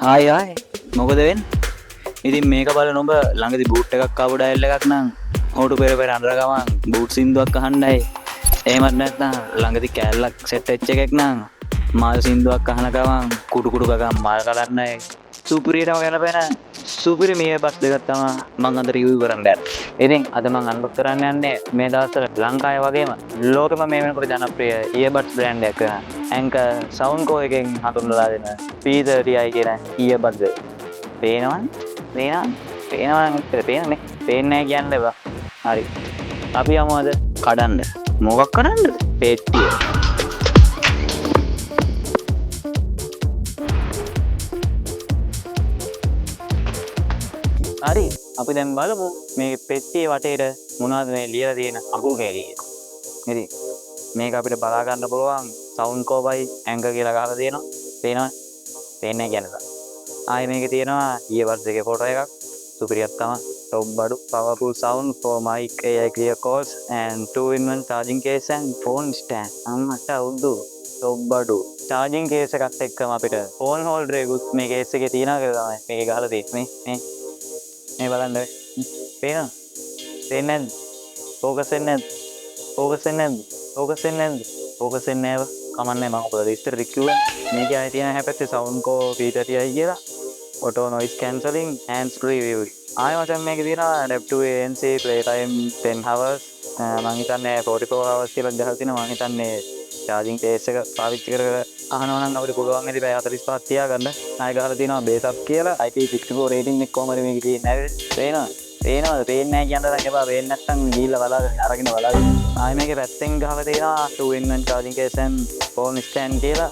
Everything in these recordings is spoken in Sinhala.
ආයි ආයි මොකද වෙන්නේ? ඉතින් මේක බලන ඔබ ළඟදී බූට් එකක් ආපු ඩයල් එකක් නම් හොටු පෙර පෙර අඬර ගමන් බූට් සින්දුවක් අහන්නයි. එහෙමත් නැත්නම් ළඟදී කෑල්ලක් සෙට් වෙච්ච එකක් නම් මල් සින්දුවක් අහන ගමන් කුඩු කුඩු ගගන් මල් කලන්නයි. සුපිරියටම ගැලපෙන සුපිරි මේ බස් දෙකක් තමයි මම අද රිවිව් කරන්න යන්නේ. ඉතින් අද මම අන්බොක්ස් කරන්න යන්නේ මේ දවස්වල ලංකාවේ වගේම ලෝකෙම මේ වෙනකොට ජනප්‍රිය earbuds brand එකක් වෙන Anker Soundcore එකෙන් හඳුන්වලා දෙන P30i කියන earbuds එක. පේනවනේ පේන්නේ නැහැ කියන්න එපා. හරි. අපි යමු අද කඩන්න. මොකක් කඩන්නද? පෙට්ටිය. හරි. අපි දැන් බලමු මේ පෙට්ටියේ වටේට මොනවද මේ ලියලා තියෙන අකුරු කැලිය. ඉතින් මේක අපිට බලා ගන්න පුළුවන් Soundcore Anker කියලා ගහලා තියෙනවා. පේනවද? පේන්නේ නැහැ කියන්න. ආයේ මේකේ තියෙනවා earbuds එකේ ෆොටෝ එකක්. සුපිරියක් තමයි. top බඩු powerful sound for mic AI clear calls and 2-in-1 charging case and phone stand. අම්මට උදු top බඩු charging case එකත් එක්කම අපිට phone holder එකකුත් මේ case එකේ තියෙනවා කියලා තමයි මේකේ ගහලා තියෙන්නේ. මේ බලන්න. පේනවද? පේන්නේ නැද්ද? focus වෙන්නේ නැද්ද? focus වෙන්නේ නැද්ද? focus වෙන්නේ නැද්ද? focus වෙන්නේ නැව. කමන්නේ මම ඔබට විස්තර කිව්වා. මේකේ ආයේ තියෙන හැපැත්තේ Soundcore P30i කියලා auto noise cancelling hands free view. ආයෙ මචං මේකේ තියෙනවා adaptive ANC playtime 10 hours. මම හිතන්නේ 44 hours කියලා ගහලා තිනවා. මම හිතන්නේ charging case එක පාවිච්චි කර අහනවා නම් අපිට පුළුවන් ඇති පැය 45ක් තියාගන්න. ආයෙ ගහලා තිනවා base up කියලා IP64 rating එක කොහමද මේකේ තියෙන්නේ නැද්ද? පේනවද? පේන්නේ නැහැ කියන්න නම් එපා. පේන්නේ නැත්නම් ගිහිල්ලා බලාගෙන අරගෙන බලාගෙන. ආයෙ මේකේ පැත්තෙන් ගහලා තියෙනවා 2-in-1 charging case and phone stand කියලා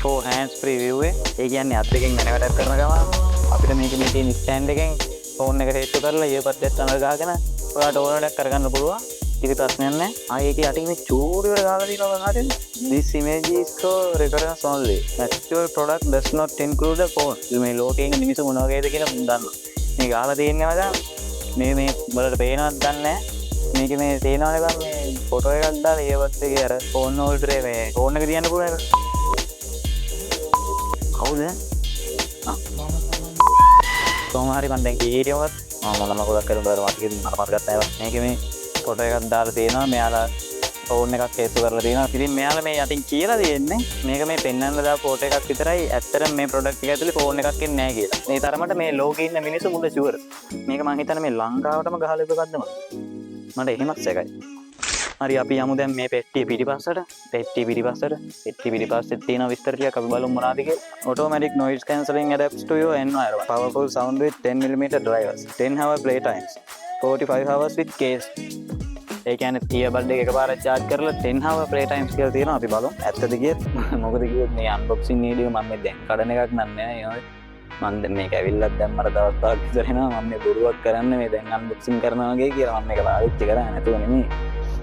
for hands free view එක. ඒ කියන්නේ අත් දෙකෙන් වෙන වැඩක් කරන ගමන් අපිට මේකේ මේ තියෙන stand එකෙන් ෆෝන් එක හේතු කරලා earbuds එකත් අනර ගහගෙන ඔයාලට ඕන වැඩක් කරගන්න පුළුවන්. කිසි ප්‍රශ්නයක් නැහැ. ආයේ ඒකේ යටින් මේ චූරි වල ගහලා තියෙනවා හරියට. This image is for reference only. Actual product does not include the phone. මේ ලෝකේ ඉන්න මිනිස්සු මොන වගේද කියලා මම දන්නවා. මේ ගහලා තියෙන්නේ මචං මේ වලට පේනවද දන්නේ නැහැ. මේකේ මේ තේනවනේ බං මේ ෆොටෝ එකක් දාලා earbuds එකේ අර ෆෝන් හෝල්ඩර් එක මේ ෆෝන් එක තියන්න පුළුවන් එක. කවුද? කොහොමhari මම දැන් කීරියවත් මම ගොඩක් කරලා බලලා මට ගත්තා ඒවා. මේකේ මේ ෆොටෝ එකක් දාලා තියෙනවා. මෙයාලා ෆෝන් එකක් හේතු කරලා තියෙනවා. ඉතින් මෙයාලා මේ යටින් කියලා තියෙන්නේ මේක මේ පෙන්වන්න දාපු ෆොටෝ එකක් විතරයි. ඇත්තටම මේ ප්‍රොඩක්ට් එක ඇතුලේ ෆෝන් එකක් ඉන්නේ නැහැ කියලා. මේ තරමට මේ ලෝකේ ඉන්න මිනිස්සු මුල ෂුවර්. මේක මම හිතන්නේ මේ ලංකාවටම ගහලා ඉපගන්නම. මට එහෙමත් සැකයි. හරි අපි යමු දැන් මේ පෙට්ටිය පිටිපස්සට. පෙට්ටිය පිටිපස්සෙත් තියෙන විස්තර ටිකක් අපි බලමු මොනවද කියලා. Automatic noise cancelling adapts to your environment. Powerful sound with 10mm drivers. 10-hour play times. 45 hours with case. ඒ කියන්නේ earbud එක එකපාරට charge කරලා 10-hour play times කියලා තියෙනවා. අපි බලමු. ඇත්තද කියත් මොකද කිව්වොත් මේ unboxing video මම මේ දැන් කඩන එකක් නෑ. මම දැන් මේක ඇවිල්ලා දැන් මට දවස් 5ක් විතර එනවා. මම මේ බොරුවක් කරන්නේ මේ දැන් unboxing කරනවා වගේ කියලා මම මේක පාවිච්චි කරන්නේ නැතුව නෙමෙයි.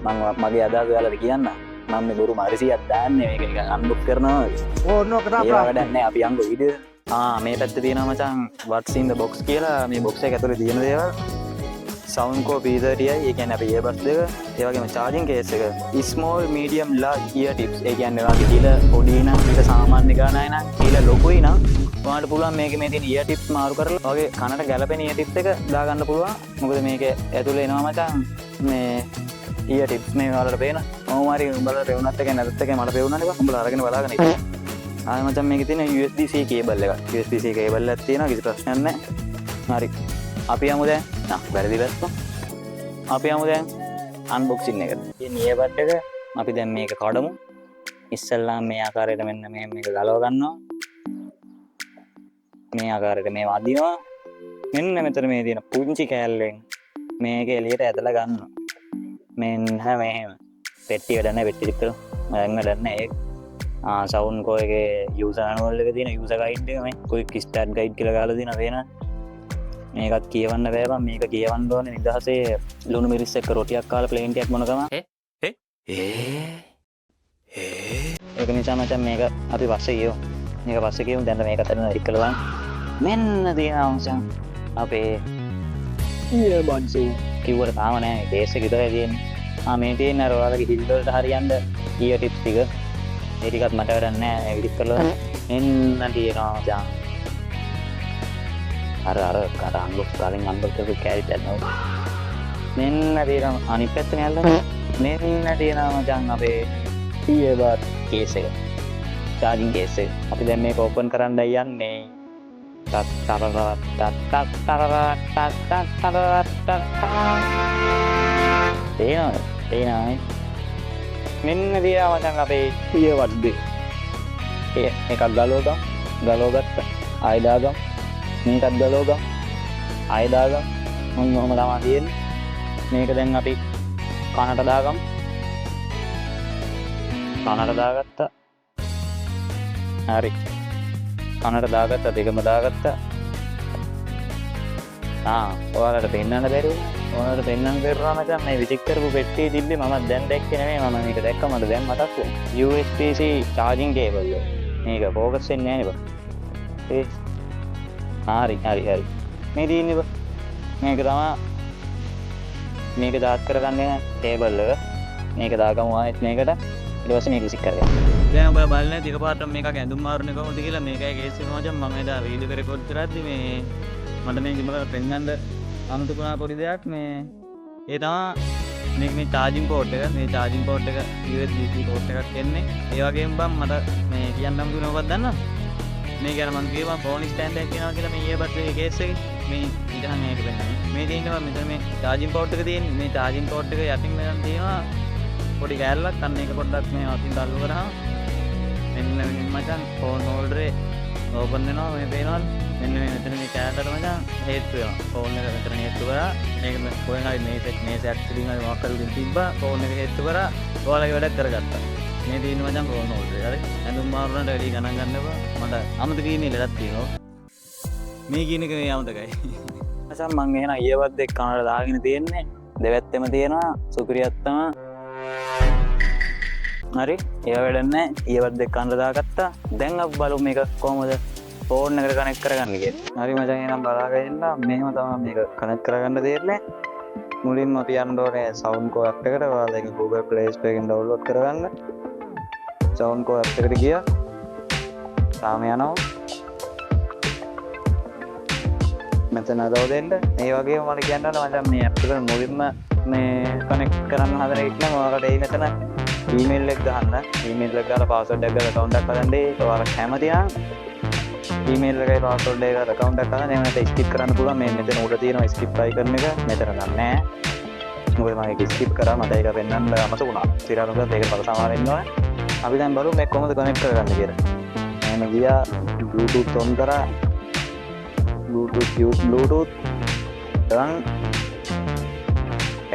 මම මගේ අදහස ඔයාලට කියන්න. මම මේ බොරු මාරිසියක් දාන්නේ මේක නිකන් අන්බොක්ස් කරනවා වගේ. ඕනෝ කරා වැඩක් නෑ. අපි යංගෝ වීඩියෝ. මේ පැත්තේ තියෙනවා මචං what's in the box කියලා මේ box එක ඇතුලේ තියෙන දේවල්. Soundcore P30i ඒ කියන්නේ අපේ earbuds දෙක. ඒ වගේම charging case එක. Small medium large ear tips. ඒ කියන්නේ ඔයාලගේ කිල පොඩි නම් ඒක සාමාන්‍ය ගානයි නම් කිල ලොකුයි නම් ඔයාලට පුළුවන් මේකේ මේ තියෙන ear tips මාරු කරලා ඔයගේ කනට ගැලපෙන ear tips එක දාගන්න පුළුවන්. මොකද මේකේ ඇතුලේ එනවා මචං මේ ear tips මේ වලට පේන. කොහොම හරි උඹලා රෙවුනත් එක නැත්ත් එක මට පේුණානේ බං. උඹලා අරගෙන බලාගෙන ඉන්න. ආයෙ මචං මේකේ තියෙන USB-C කේබල් එකක්. USB-C කේබල් එකක් තියෙනවා. කිසි ප්‍රශ්නයක් නැහැ. හරි. අපි යමු දැන්. වැරදි වැස්සා. අපි යමු දැන් unboxing එකට. මේ earbud එක අපි දැන් මේක කඩමු. ඉස්සල්ලාම මේ ආකාරයට මෙන්න මේක ගලව ගන්නවා. මේ ආකාරයට මේව අදිනවා. මෙන්න මෙතන මේ තියෙන පුංචි කෑල්ලෙන් මේක එළියට ඇදලා ගන්නවා. මෙන්න මෙහෙම. පෙට්ටිය වැඩ නැහැ. පෙට්ටිය ටික කරමු. මම වැඩ නැහැ ඒක. Soundcore එකේ user manual එක තියෙන user guide එක මේ quick start guide කියලා ගහලා තියෙනවා පේනවද? මේකත් කියවන්න බෑ බං. මේක කියවන්න ඕනේ නිදහසේ ලුණු මිරිස් එක්ක රොටියක් කාලා ප්ලේන් ටිකක් මොන ගම. ඒක නිසා මචං මේක අපි පස්සේ කියමු. මේක පස්සේ කියමු. දැන් මේක අතන ඉක්කලා මෙන්න තියෙනවා මචං. අපේ earbuds කිව්වට තාම නෑ. කේස් එක විතරයි තියෙන්නේ. මේ තියෙන අර ඔයාලගේ හිල් වලට හරියන්න ear tips ටික. ඒ ටිකත් මට වැඩක් නෑ. එඩිට් කරලා මෙන්න තියෙනවා මචං. අර අංගුස් කලින් අංගල් කරපු කැරිට යනවා. මෙන්න තියෙනවා අනිත් පැත්තේ යල්ලා. මෙන්න තියෙනවා මචං අපේ ඊයබත් කේස් එක. charging case එක. අපි දැන් මේක ඕපන් කරන්න යන්නේ. තේනවා මෙන්න තියා මචං අපේ ඊයබත් දෙක. එකක් ගලවගත්ත ආයෙ දාගමු. මේකත් ගලවගමු ආයෙ දාගමු. මොන් ඔහම තමයි තියෙන්නේ. මේක දැන් අපි කනට දාගමු. කනට දාගත්තා. හරි. කනට දාගත්තා දෙකම දාගත්තා. ඔයාලට පෙන්වන්න බැරිද? ඔයාලට පෙන්වන්න බැරුවා මචං මේ විසික් කරපු පෙට්ටියේ තිබ්බේ මම දැන් දැක්කේ නෙමෙයි මම මේක දැක්කම මට දැන් මතක් වුණා. USB-C charging cable එක. මේක ફોකස් වෙන්නේ නැහැ නේ බං. හරි. මේ තියෙන්නේ බං. මේක තමයි මේක දාත් කරගන්නේ කේබල් එක. මේක දාගමු ආයෙත් මේකට. ඊට පස්සේ මේක විසික් කරගන්න. දැන් ඔබ බලන්නේ ටික පාරට මේක ඇඳුම් මාරුනේ කොහොමද කියලා මේකයි කේස් එක මචං මම එදා වීඩියෝ එක රෙකෝඩ් කරද්දි මේ මට මේ ඉමකට පෙන්වන්න අනුතුපුණා පොඩි දෙයක් මේ ඒ තමයි මේ charging port එක මේ charging port එක USB-C port එකක් එන්නේ ඒ වගේම බම් මට මේ කියන්නම් දුන්න ඔබත් දන්නවද මේ ගැන මම කියවා phone stand එකක් කියනවා කියලා මේ earbud එකේ case එකේ මේ ඉතහන් මේක වෙන්නේ මේ තියෙනවා මෙතන මේ charging port එක තියෙන්නේ මේ charging port එක යටින් මෙතන තියෙනවා පොඩි කෑල්ලක් අන්න ඒක පොඩ්ඩක් මේ අතින් දාලා කරා මෙන්න මචං phone holder එක ඕපන් වෙනවා මේ පේනවද මෙන්න මේ මෙතන මේ කෑල්ලට මචං හේතු වෙනවා ෆෝන් එක මෙතන හේතු කරා මේක කොහෙන් හරි මේ සෙට් එකකින් හරි මොකක් හරි තිබ්බා ෆෝන් එක හේතු කරා ඔයාලගේ වැඩක් කරගත්තා මේ තියෙන මචං ෆෝන් හෝල්ඩර් එක හරි ඇඳුම් මාරුනට වැඩි ගණන් ගන්න එපා මට අමතක කීනේ ලඩක් තියෙනවා මේ කියන එක මේ අමතකයි මචං මං එහෙනම් ඊයවත් දෙක කනට දාගෙන තියෙන්නේ දෙවැත්තෙම තියෙනවා සුපිරියත්තම හරි ඒ වැඩක් නැහැ ඊයවත් දෙක කනට දාගත්තා දැන් අපි බලමු මේක කොහොමද ෆෝන් එකට කනෙක්ට් කරගන්න කියලා. හරි මචං එහෙනම් බලාගෙන ඉන්න. මෙහෙම තමයි මේක කනෙක්ට් කරගන්න දෙන්නේ. මුලින්ම අපි යන්න ඕනේ sound core app එකට. ඔයාලා ඒක Google Play Store එකෙන් download කරගන්න. sound core app එකට ගියා. තාම යනවා. මෙතන download දෙන්න. ඒ වගේම මම කියන්න ඕනේ මචං මේ app එක මුලින්ම මේ කනෙක්ට් කරන්න හදන එක නම් ඔයාලට එයි මෙතන email එක ගහන්න. email එක ගාලා password එක ගාලා account එකක් හදන්න. ඔයාලා කැමති නම් ඊමේල් එකයි පාස්වර්ඩ් එකයි account එකක් ගන්න එහෙම නැත්නම් skip කරන්න පුළුවන් මේ මෙතන උඩ තියෙනවා skip icon එක මෙතන නැහැ මොකද මම ඒක skip කරා මට ඒක වෙන්නන්න අමතක වුණා ඊට පස්සේ ඒක බලසමාර වෙන්න ඕනේ අපි දැන් බලමු මේක කොහොමද කනෙක්ට් කරගන්න කියලා එහෙම ගියා bluetooth on කරා bluetooth dan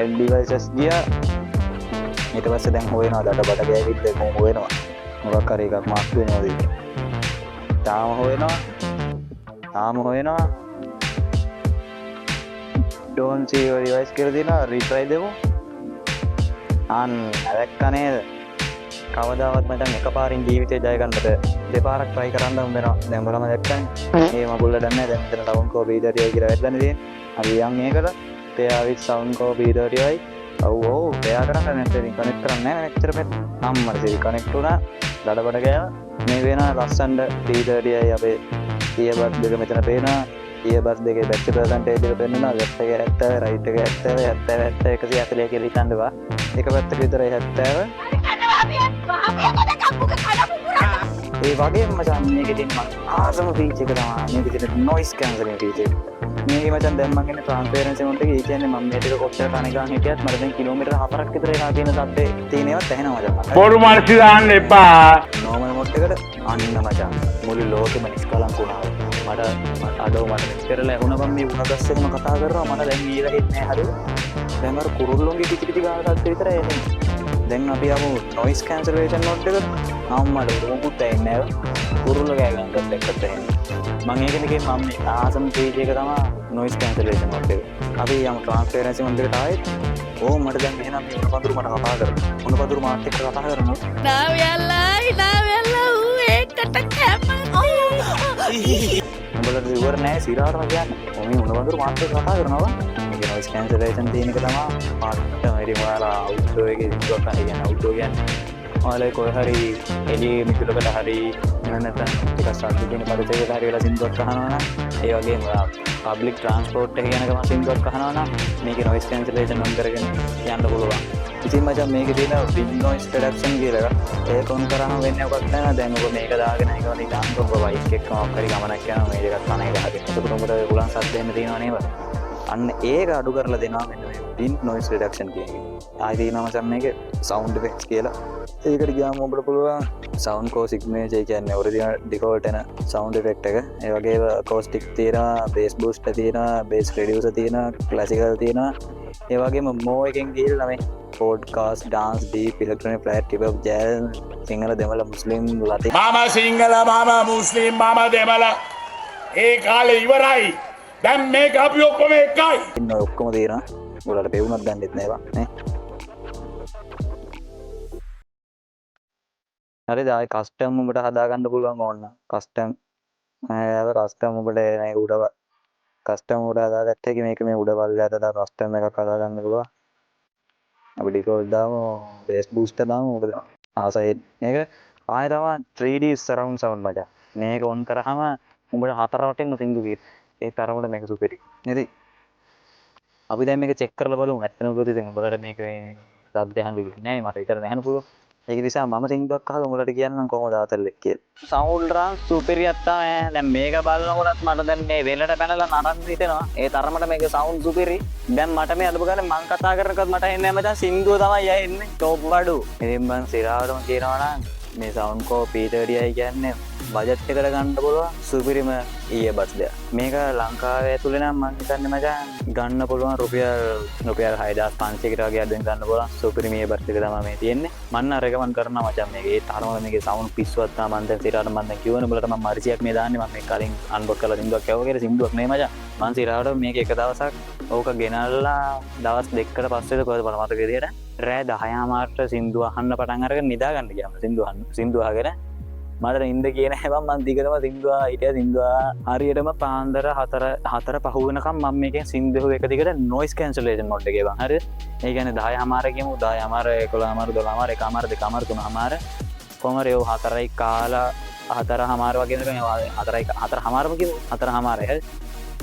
end devices ගියා ඊට පස්සේ දැන් හොයනවා දඩ බඩ ගෑවිත් කොහොම හොයනවා මොකක් හරි එකක් මාක් වෙනවද තාම හොයනවා don't see your device කියලා දෙනවා retry දෙමු අන්න දැක්ක නේද කවදාවත් මචං එකපාරින් ජීවිතේ ජය ගන්නට දෙපාරක් try කරන්න හම්බෙනවා දැන් බලන්න දැක්කනේ මේ මගුල්ල දන්නේ දැන් මෙතන sound core B30i කියලා වැටලා තියෙන්නේ අපි යන් මේකට pair with sound core B30i ඔව් pair කරන්න නැත්නම් connect කරන්නේ නැහැ මෙච්චර පෙත් අම්මට ඉතින් connect වුණා දඩබඩ ගෑවා මේ වෙන ලස්සනට B30i අපේ earbud දෙක මෙතන පේනවා earbud දෙකේ battery percentage එක පෙන්නනවා left එක 70 right එක 70 70 140 කියලා හිතන්නවා එක පැත්තක විතරයි 70 ඒ වගේම මචං මේකේ තියෙන ආසම feature එක තමයි මේකේ තියෙන noise cancelling feature මේක මචං දැන් මම කියන්නේ transparency mode එකේ ඒ කියන්නේ මම මේ ටික කොච්චර කණ ගන්න හිටියත් මට දැන් කිලෝමීටර් 4ක් විතර එනවා කියන සද්දේ තියෙනවත් ඇහෙනවා මචං බොරු මානසි දාන්න එපා normal mode එකට අන්න මචං මුළු ලෝකෙම නිස්කලංක වුණා මට අඩෝ මට මෙච්චරලා ඇහුණා මම මේ උණගස් එකම කතා කරනවා මට දැන් ඊළ හෙන්නේ නැහැ හරිද දැන් අර කුරුල්ලොන්ගේ කිචි කිචි ගාන සද්ද විතරයි එන්නේ දැන් අපි යමු noise cancellation mode එකට අම්මඩ මොකුත් ඇහෙන්නේ නැහැ කුරුල්ල ගෑ ගන්නත් එක්කත් ඇහෙන්නේ මම ඒකනේ කියන්නේ මම මේ ආසම page එක තමයි noise cancellation mode එක අපි යමු transparency mode එකට ආයෙත් ඕ මට දැන් එහෙනම් මේ උණපඳුරු මට කතා කරමු උණපඳුරු මාත් එක්ක කතා කරමු නාවයල්ලා ඌ ඒකට කැම උඹලට ඉවර නෑ සිරාරම කියන්නේ ඔමේ උණපඳුරු මාත් එක්ක කතා කරනවා මේක noise cancellation තියෙන එක තමයි පාට මෙරි ඔයාලා outdoor එකේ ඉස්සුවක් අහගෙන කියන්නේ outdoor කියන්නේ ඔයාලා කොහේ හරි එළියේ මිදුලකට හරි නැත්නම් ටිකක් සද්ද දෙන පරිසරයකට හරි වෙලා සින්දුවක් අහනවා නම් ඒ වගේම පබ්ලික් ට්‍රාන්ස්පෝර්ට් එක යනකම සින්දුවක් අහනවා නම් මේකේ නොයිස් කැන්සලේෂන් ඔන් කරගෙන යන්න පුළුවන්. ඉතින් මචං මේකේ තියෙන වින් නොයිස් රිඩක්ෂන් කියලා එකක්. ඒක ඔන් කරාම වෙන්නේ මොකක්ද නැහැ. දැන් ඔබ මේක දාගෙන ඒක වලින් දාන්න ඔබ බයික් එකක් මොකක් හරි ගමනක් යනවා මේ දෙකත් කනේ ගහගෙන. ඒක උඹට උලන් සද්ද එන්න තියෙනව නේද? අන්න ඒක අඩු කරලා දෙනවා මෙන්න මේ වින් නොයිස් රිඩක්ෂන් කියන එක. ආයෙ තියෙනවා මචං මේකේ සවුන්ඩ් ඉෆෙක්ට්ස් කියලා. ඒකට ගියාම ඔබට පුළුවන් සවුන්ඩ් කෝ සිග්නේචර් කියන්නේ ඔරිජිනල් ඩිෆෝල්ට් එන සවුන්ඩ් ඉෆෙක්ට් එක. ඒ වගේම අකෝස්ටික් තියෙනවා, බේස් බූස්ටර් තියෙනවා, බේස් රිඩියුසර් තියෙනවා, ක්ලාසිකල් තියෙනවා. ඒ වගේම මෝ එකෙන් ගිහිල්ලා මේ podcast, dance, deep, electronic flat, ටිප් ඔෆ් ජෑස්, සිංහල දෙමළ මුස්ලිම් ලතින් මම සිංහල මම මුස්ලිම් මම දෙමළ ඒ කාලේ ඉවරයි. දැන් මේක අපි ඔක්කොම එකයි. ඉන්න ඔක්කොම තියෙනවා. උඹලට පෙවුනක් ගන්නෙත් නෑ බං නේ. හරිද? ආයි කස්ටම් උඹට හදාගන්න පුළුවන් ඕන. කස්ටම් කස්ටම් උඹට මේ උඩ කස්ටම් උඩ හදාගත්ත එක මේක මේ උඩ පල්ලයට දාලා කස්ටම් එකක් හදාගන්න පුළුවන්. අපි ඩිෆෝල්ට් දාමු, බේස් බූස්ටර් දාමු. මොකද ආසයි මේක ආයෙ තමයි 3D surround sound මචං. මේක ඔන් කරාම උඹට හතර වටින්න සින්දු කිය. ඒ තරමට මේක සුපිරි. නේද? අපි දැන් මේක චෙක් කරලා බලමු. ඇත්තම කිව්වොත් ඉතින් උඹලට මේක සද්ද අහන්න වෙන්නේ නැහැ. මට විතර නැහන පුළුවන්. ඒක නිසා මම සින්දුවක් අහලා උඹලට කියන්නම් කොහොමද ආතල්ලෙක් කියලා. සවුන්ඩ් රන් සුපිරියක් තමයි. දැන් මේක බලනකොටත් මට දැන් මේ වෙලට පැනලා නරන් හිතෙනවා. ඒ තරමට මේක සවුන්ඩ් සුපිරි. දැන් මට මේ අදපු ගානේ මං කතා කරනකොට මට එන්නේ මචං සින්දුව තමයි ඇහෙන්නේ. টොප් බඩු. ඉතින් මං සිරාවටම කියනවා නම් මේ සවුන්ඩ් කෝ P30i කියන්නේ බජට් එකට ගන්න පුළුවන් සුපිරිම ඊයර්බඩ්ස් දෙයක්. මේක ලංකාවේ ඇතුලේ නම් මං හිතන්නේ මචං ගන්න පුළුවන් රුපියල් 6500කට වගේ අඩුවෙන් ගන්න පුළුවන් සුපිරිම ඊයර්බඩ්ස් එක තමයි මේ තියෙන්නේ. මම රෙකමන්ඩ් කරනවා මචං මේක. ඒ තරමට මේකේ සවුන්ඩ් පිස්සුවක් තමයි මං දැන් සිරාට මං දැන් කියවනේ උඹලට මම මර්සියක් මේ දාන්නේ මම මේ කලින් අන්බොක්ස් කරලා සින්දුවක් ඇහුවා කියලා සින්දුවක් නෙමෙයි මචං. මං සිරාට මේක එක දවසක් ඕක ගෙනල්ලා දවස් දෙකකට පස්සේ කොහෙද බලන්න මතක විදියට රෑ 10:00ට සින්දුව අහන්න පටන් අරගෙන නිදා ගන්න ගියාම සින්දුව අහගෙන මට ඉන්න කියන හැබැයි මම දිගටම සින්දුව හිටියා. සින්දුව හරියටම පාන්දර 4 පහ වෙනකම් මම මේකෙන් සින්දුව එක දිගට නොයිස් කැන්සලේෂන් මොඩ් එකේ බං. හරිද? ඒ කියන්නේ 10:00 කියමු 10:00 11:00 12:00 1:00 2:00 3:00 කොහමද ඒ 4යි කාලා 4:00 වගේ නේද? 4:00ම කියමු 4:00 හරි.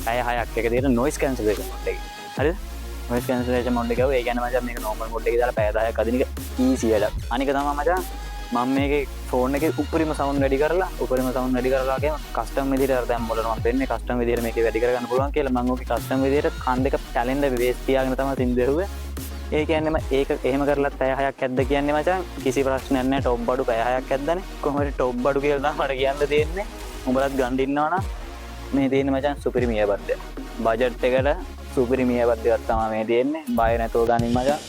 පැය 6ක් එක දිගට නොයිස් කැන්සලේෂන් මොඩ් එකේ. හරිද? නොයිස් කැන්සලේෂන් මොඩ් එක ඒ කියන්නේ මචං මේක නෝමල් මොඩ් එකේ දාලා පැය 10ක් අදින එක ඊසි වැඩක්. අනික තමයි මචං මම මේකේ ෆෝන් එකේ උපරිම සවුන්ඩ් වැඩි කරලා වගේම කස්ටම් විදිහට අර දැන් මොළට මම දෙන්නේ කස්ටම් විදිහට මේකේ වැඩි කරගන්න පුළුවන් කියලා මම ඕකේ කස්ටම් විදිහට කන් දෙක කැලෙන්ඩර් බේස් තියාගෙන තමයි සින්දු දරුවේ. ඒ කියන්නේ ඒක එහෙම කරලත් පැය 6ක් ඇද්ද කියන්නේ මචං කිසි ප්‍රශ්නයක් නැහැ. টොප් බඩු පැය 6ක් ඇද්දානේ. කොහොමද টොප් බඩු කියලා තමයි මට කියන්න තියෙන්නේ. උඹලත් ගන්න ඉන්නවනම් මේ තියෙන්නේ මචං සුපිරිම ඊයර්බඩ් එක. බජට් එකට සුපිරිම ඊයර්බඩ් එකක් තමයි මේ තියෙන්නේ. බය නැතෝ ගනින් මචං.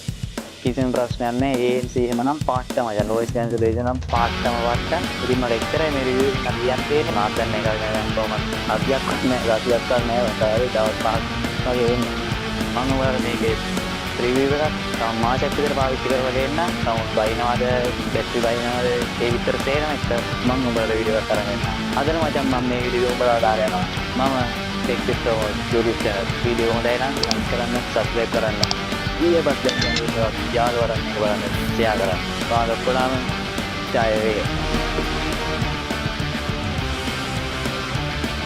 කිසිම ප්‍රශ්නයක් නැහැ. ANC එහෙමනම් පාට්ටම මචං. නොයිස් කැන්සලේෂන් නම් පාට්ටම වට්ටම්. ඉතින් මට එක්තරයි මේ රිවිව් එක කියන්න තියෙන්නේ. මාත් දැන් මේක ගන්න කොහොමද? අධ්‍යක්ෂක නැහැ. අධ්‍යක්ෂක නැහැ. වතාවේ දවස් 5ක් වගේ වෙන්නේ. මම ඔයාලට මේකේ රිවිව් එකක් තම මාසයක් විතර පාවිච්චි කරලා දෙන්න. සවුන්ඩ් බයිනවද, බැටරි බයිනවද ඒ විතර තේරෙන එක මම ඔයාලට වීඩියෝ එකක් අරන් එන්නම්. අදන මචං මම මේ වීඩියෝ ඔයාලට දාලා යනවා. මම ටෙක් YouTube channel වීඩියෝ හොඳයි නම් like කරන්න, subscribe කරන්න. ඊයර්බඩ්ස් දැන් යාළුවරන් එක බලන්න ෂෙයා කරන්න. ඔයාලා ඔක්කොම ජය වේවා.